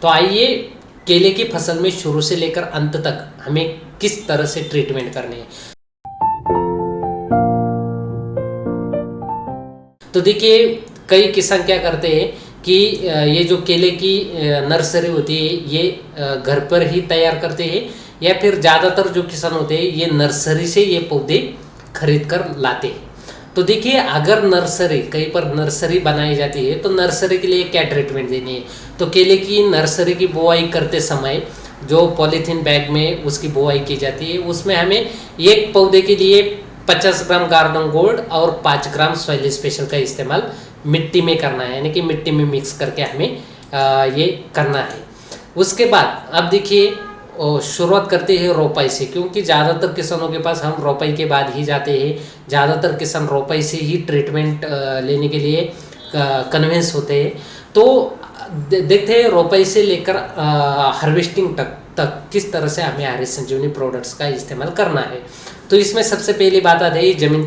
तो आइए केले की फसल में शुरू से लेकर अंत तक हमें किस तरह से ट्रीटमेंट करनी है। तो देखिए, कई किसान क्या करते हैं कि ये जो केले की नर्सरी होती है ये घर पर ही तैयार करते हैं, या फिर ज़्यादातर जो किसान होते हैं ये नर्सरी से ये पौधे खरीद कर लाते हैं। तो देखिए, अगर नर्सरी कहीं पर नर्सरी बनाई जाती है तो नर्सरी के लिए क्या ट्रीटमेंट देनी है। तो केले की नर्सरी की बुआई करते समय जो पॉलीथीन बैग में उसकी बुआई की जाती है, उसमें हमें एक पौधे के लिए 50 ग्राम गार्डन गोल्ड और 5 ग्राम सॉइल स्पेशल का इस्तेमाल मिट्टी में करना है, यानी कि मिट्टी में मिक्स करके हमें ये करना है। उसके बाद अब देखिए, शुरुआत करते हैं रोपाई से, क्योंकि ज़्यादातर किसानों के पास हम रोपाई के बाद ही जाते हैं। ज़्यादातर किसान रोपाई से ही ट्रीटमेंट लेने के लिए कन्विंस होते हैं। तो देखते हैं रोपाई से लेकर हार्वेस्टिंग तक किस तरह से हमें आर्य संजीवनी प्रोडक्ट्स का इस्तेमाल करना है। तो इसमें सबसे पहली बात आती है जमीन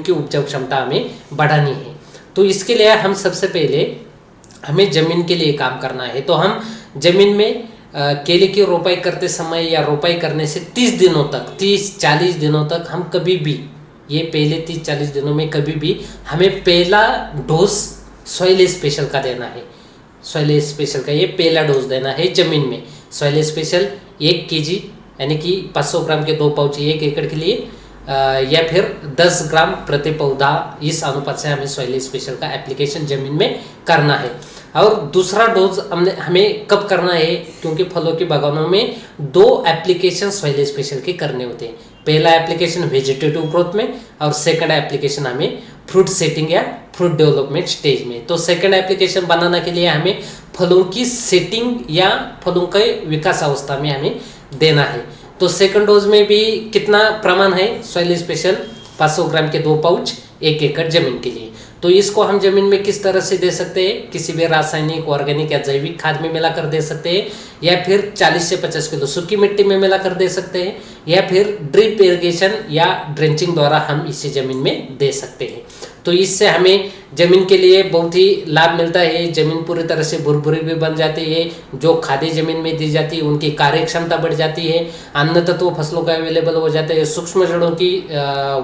की उपजाऊ क्षमता हमें बढ़ानी है। तो इसके लिए हम सबसे पहले हमें ज़मीन के लिए काम करना है। तो हम ज़मीन में केले की रोपाई करते समय या रोपाई करने से 30-40 दिनों तक हम कभी भी, ये पहले 30-40 दिनों में कभी भी हमें पहला डोज सॉइल स्पेशल का देना है। सॉइल स्पेशल का ये पहला डोज देना है ज़मीन में। सॉइल स्पेशल 1 kg यानी कि 500 ग्राम के 2 पाउच 1 एकड़ के लिए, या फिर 10 ग्राम प्रति पौधा, इस अनुपात से हमें सॉइल स्पेशल का एप्लीकेशन ज़मीन में करना है। और दूसरा डोज हमें कब करना है, क्योंकि फलों की बागानों में 2 एप्लीकेशन सॉइल स्पेशल के करने होते हैं। पहला एप्लीकेशन वेजिटेटिव ग्रोथ में और सेकंड एप्लीकेशन हमें फ्रूट सेटिंग या फ्रूट डेवलपमेंट स्टेज में। तो सेकंड एप्लीकेशन बनाने के लिए हमें फलों की सेटिंग या फलों के विकास अवस्था में हमें देना है। तो सेकंड डोज में भी कितना प्रमाण है, सॉइल स्पेशल 500 ग्राम के 2 पाउच 1 एकड़ जमीन के लिए। तो इसको हम जमीन में किस तरह से दे सकते हैं, किसी भी रासायनिक, ऑर्गेनिक या जैविक खाद में मिलाकर दे सकते हैं, या फिर 40 से 50 किलो सूखी मिट्टी में मिलाकर दे सकते हैं, या फिर ड्रिप इरिगेशन या ड्रेंचिंग द्वारा हम इसे जमीन में दे सकते हैं। तो इससे हमें ज़मीन के लिए बहुत ही लाभ मिलता है। ज़मीन पूरी तरह से भुरभुरी भी बन जाती है। जो खादें ज़मीन में दी जाती है उनकी कार्य क्षमता बढ़ जाती है। अन्न तत्व फसलों का अवेलेबल हो जाता है। सूक्ष्म जड़ों की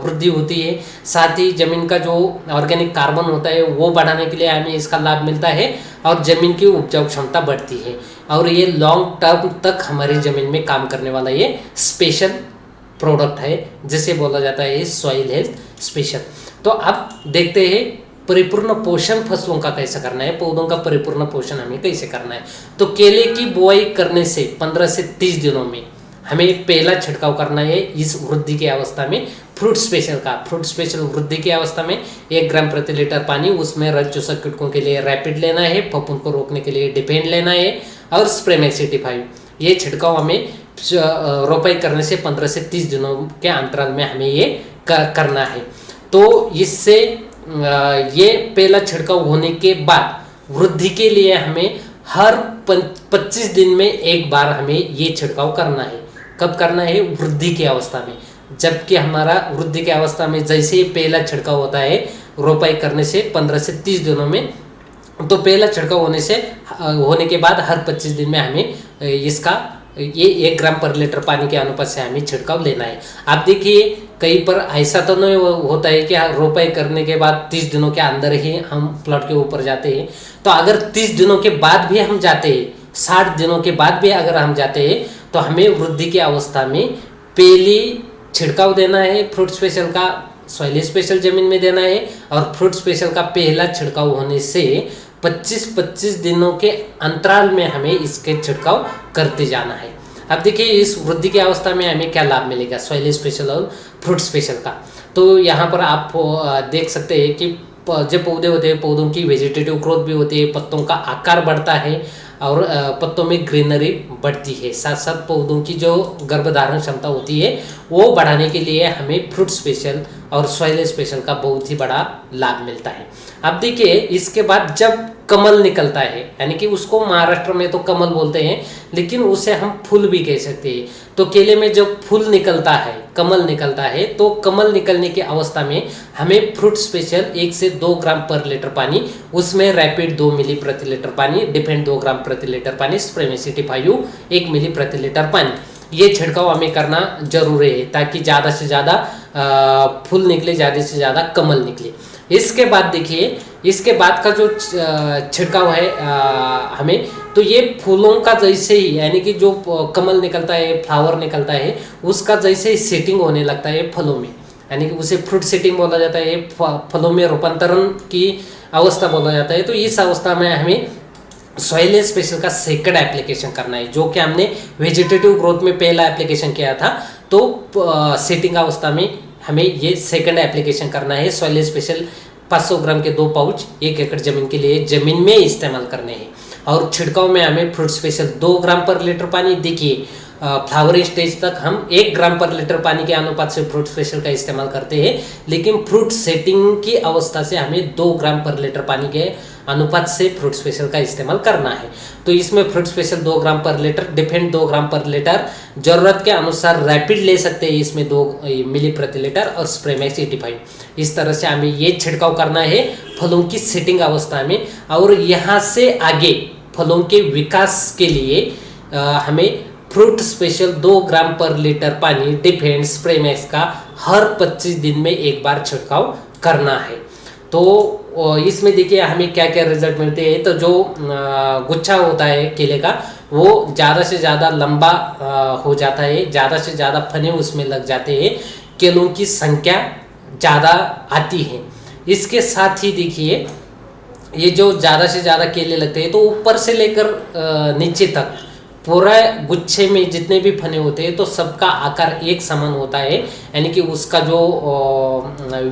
वृद्धि होती है। साथ ही ज़मीन का जो ऑर्गेनिक कार्बन होता है वो बढ़ाने के लिए हमें इसका लाभ मिलता है और ज़मीन की उपजाऊ क्षमता बढ़ती है। और ये लॉन्ग टर्म तक हमारी ज़मीन में काम करने वाला ये स्पेशल प्रोडक्ट है, जिसे बोला जाता है सॉइल हेल्थ स्पेशल। तो अब देखते हैं परिपूर्ण पोषण फसलों का कैसे करना है, पौधों का परिपूर्ण पोषण हमें कैसे करना है। तो केले की बुआई करने से 15 से 30 दिनों में हमें पहला छिड़काव करना है इस वृद्धि की अवस्था में फ्रूट स्पेशल का। फ्रूट स्पेशल वृद्धि की अवस्था में 1 ग्राम प्रति लीटर पानी, उसमें रज चूसक कीटकों के लिए रैपिड लेना है, फफूंद को रोकने के लिए डिपेंड लेना है, और स्प्रेमेक्स 85। ये छिड़काव हमें रोपाई करने से 15 से 30 दिनों के अंतराल में हमें ये करना है। तो इससे ये पहला छिड़काव होने के बाद वृद्धि के लिए हमें हर 25 दिन में एक बार हमें ये छिड़काव करना है। कब करना है, वृद्धि की अवस्था में। जबकि हमारा वृद्धि की अवस्था में जैसे ही पहला छिड़काव होता है रोपाई करने से 15 से 30 दिनों में, तो पहला छिड़काव होने के बाद हर 25 दिन में हमें इसका ये 1 ग्राम पर लीटर पानी के अनुपात से हमें छिड़काव लेना है। आप देखिए, कहीं पर ऐसा तो नहीं होता है कि रोपाई करने के बाद 30 दिनों के अंदर ही हम प्लॉट के ऊपर जाते हैं। तो अगर 30 दिनों के बाद भी हम जाते हैं, 60 दिनों के बाद भी अगर हम जाते हैं, तो हमें वृद्धि की अवस्था में पहली छिड़काव देना है फ्रूट स्पेशल का, सॉइल स्पेशल जमीन में देना है। और फ्रूट स्पेशल का पहला छिड़काव होने से 25-25 दिनों के अंतराल में हमें इसके छिड़काव करते जाना है। अब देखिए, इस वृद्धि की अवस्था में हमें क्या लाभ मिलेगा सॉइल स्पेशल और फ्रूट स्पेशल का। तो यहाँ पर आप देख सकते हैं कि जो पौधे होते हैं, पौधों की वेजिटेटिव ग्रोथ भी होती है, पत्तों का आकार बढ़ता है और पत्तों में ग्रीनरी बढ़ती है। साथ साथ पौधों की जो गर्भधारण क्षमता होती है वो बढ़ाने के लिए हमें फ्रूट स्पेशल और सॉइल स्पेशल का बहुत ही बड़ा लाभ मिलता है। अब देखिए इसके बाद जब कमल निकलता है, यानी कि उसको महाराष्ट्र में तो कमल बोलते हैं, लेकिन उसे हम फूल भी कह सकते हैं। तो केले में जब फूल निकलता है, कमल निकलता है, तो कमल निकलने की अवस्था में हमें फ्रूट स्पेशल 1 से 2 ग्राम पर लीटर पानी, उसमें रैपिड 2 मिली प्रति लीटर पानी, डिफेंड 2 ग्राम प्रति लीटर पानी, स्प्रेमेसिटी 5 1 मिली प्रति लीटर पानी, ये छिड़काव हमें करना जरूरी है ताकि ज़्यादा से ज़्यादा फूल निकले, ज़्यादा से ज़्यादा कमल निकले। इसके बाद देखिए इसके बाद का जो छिड़काव है हमें, तो ये फूलों का जैसे ही, यानी कि जो कमल निकलता है, फ्लावर निकलता है, उसका जैसे ही सेटिंग होने लगता है फलों में, यानी कि उसे फ्रूट सेटिंग बोला जाता है, फलों में रूपांतरण की अवस्था बोला जाता है। तो इस अवस्था में हमें सॉइल स्पेशल का सेकंड एप्लीकेशन करना है, जो कि हमने वेजिटेटिव ग्रोथ में पहला एप्लीकेशन किया था। तो सेटिंग अवस्था में हमें ये सेकंड एप्लीकेशन करना है। सॉइल स्पेशल 500 ग्राम के 2 पाउच 1 एकड़ जमीन के लिए जमीन में इस्तेमाल करने हैं। और छिड़काव में हमें फ्रूट स्पेशल 2 ग्राम पर लीटर पानी, देखिए फ्लावरिंग स्टेज तक हम 1 ग्राम पर लीटर पानी के अनुपात से फ्रूट स्पेशल का इस्तेमाल करते हैं, लेकिन फ्रूट सेटिंग की अवस्था से हमें 2 ग्राम पर लीटर पानी के अनुपात से फ्रूट स्पेशल का इस्तेमाल करना है। तो इसमें फ्रूट स्पेशल 2 ग्राम पर लीटर, डिफेंड 2 ग्राम पर लीटर, जरूरत के अनुसार रैपिड ले सकते हैं इसमें 2 मिली प्रति लीटर, और स्प्रेमैक्स 85। इस तरह से हमें ये छिड़काव करना है फलों की सेटिंग अवस्था में। और यहाँ से आगे फलों के विकास के लिए हमें फ्रूट स्पेशल 2 ग्राम पर लीटर पानी, डिफेंड, स्प्रेमैक्स का हर 25 दिन में एक बार छिड़काव करना है। तो इसमें देखिए हमें क्या क्या रिजल्ट मिलते हैं। तो जो गुच्छा होता है केले का, वो ज़्यादा से ज़्यादा लंबा हो जाता है, ज़्यादा से ज़्यादा फने उसमें लग जाते हैं, केलों की संख्या ज़्यादा आती है। इसके साथ ही देखिए ये जो ज़्यादा से ज़्यादा केले लगते हैं, तो ऊपर से लेकर नीचे तक पूरा गुच्छे में जितने भी फने होते हैं, तो सबका आकार एक समान होता है, यानी कि उसका जो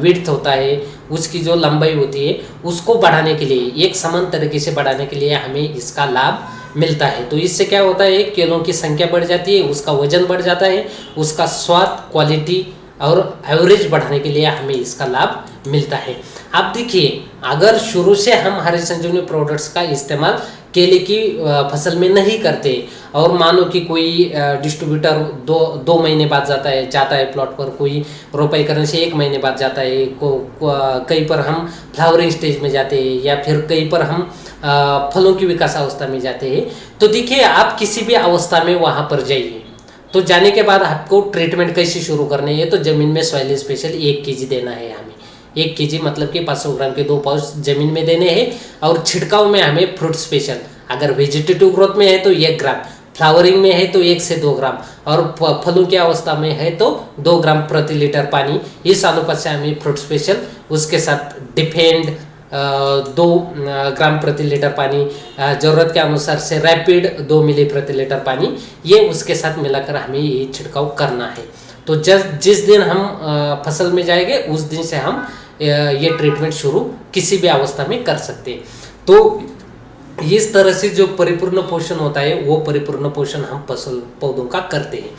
विड्थ होता है, उसकी जो लंबाई होती है, उसको बढ़ाने के लिए, एक समान तरीके से बढ़ाने के लिए हमें इसका लाभ मिलता है। तो इससे क्या होता है, केलों की संख्या बढ़ जाती है, उसका वजन बढ़ जाता है, उसका स्वाद, क्वालिटी और एवरेज बढ़ाने के लिए हमें इसका लाभ मिलता है। अब देखिए अगर शुरू से हम हरी संजीवनी प्रोडक्ट्स का इस्तेमाल केले की फसल में नहीं करते, और मानो कि कोई डिस्ट्रीब्यूटर दो महीने बाद जाता है प्लॉट पर, कोई रोपाई करने से 1 महीने बाद जाता है, कहीं पर हम फ्लावरिंग स्टेज में जाते हैं, या फिर कहीं पर हम फलों की विकास अवस्था में जाते हैं। तो देखिए आप किसी भी अवस्था में वहाँ पर जाइए, तो जाने के बाद आपको ट्रीटमेंट कैसे शुरू करनी है। तो जमीन में सॉइल स्पेशल 1 kg देना है हमें, 1 kg मतलब कि 500 ग्राम के 2 पाउच जमीन में देने हैं। और छिड़काव में हमें फ्रूट स्पेशल, अगर वेजिटेटिव ग्रोथ में है तो 1 ग्राम, फ्लावरिंग में है तो 1 से 2 ग्राम, और फलों की अवस्था में है तो 2 ग्राम प्रति लीटर पानी, इस अनुपात से हमें फ्रूट स्पेशल, उसके साथ डिफेंड 2 ग्राम प्रति लीटर पानी, ज़रूरत के अनुसार से रैपिड 2 मिली प्रति लीटर पानी, ये उसके साथ मिलाकर हमें ये छिड़काव करना है। तो जिस दिन हम फसल में जाएंगे उस दिन से हम ये ट्रीटमेंट शुरू किसी भी अवस्था में कर सकते हैं। तो इस तरह से जो परिपूर्ण पोषण होता है, वो परिपूर्ण पोषण हम फसल पौधों का करते हैं।